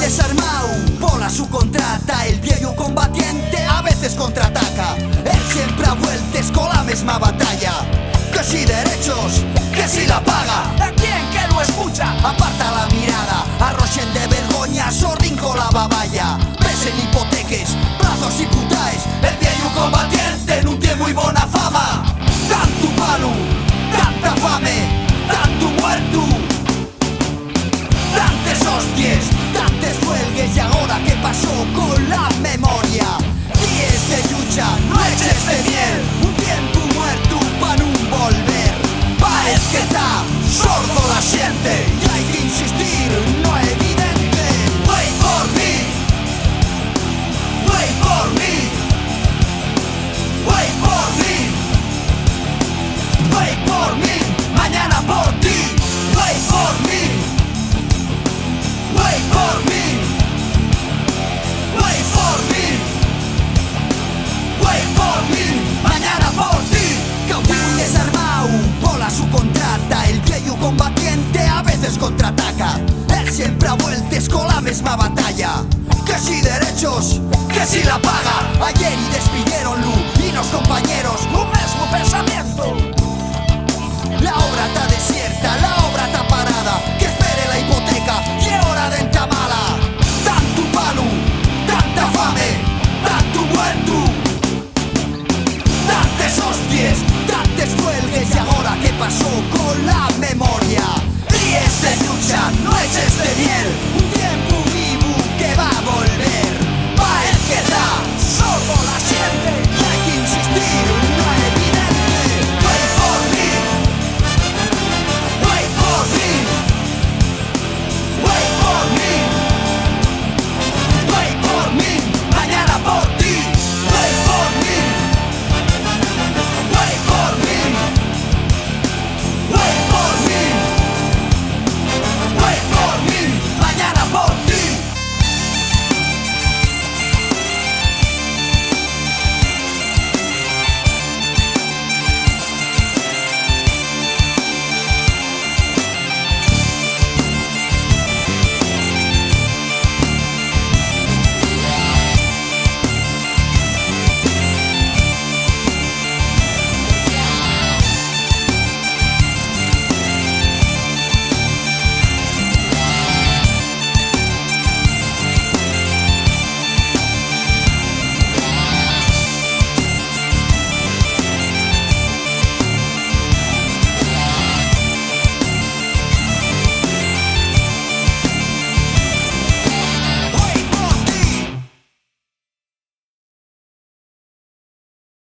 Desarmado, bola su contrata. El viejo combatiente a veces contraataca. Él siempre a vueltes con la misma batalla. Que si derechos, que si la paga. ¿A quién que lo escucha? Aparta la mirada, arrochen de vergoña, sorrin con la baballa. Pesen hipoteques, plazos y putaes. El viejo combatiente no tiene muy buena fama. Tanto palo, tanta fame, tanto muerto, tantes hostias, tantes huelgues. Y ahora qué pasó con la memoria. Días de lucha, noches de miel, un tiempo muerto pa' no volver. Parece que está sordo la gente y hay que insistir, no es evidente. Wait for me, wait for me, wait for me, wait for me, mañana por ti. Wait for me, wait for me, wait for me, wait for me, mañana por ti. Cautivo y desarmado, bola su contrata. El viejo combatiente a veces contraataca. Él siempre a vueltes con la misma batalla. Que si derechos, que si la paga. Ayer y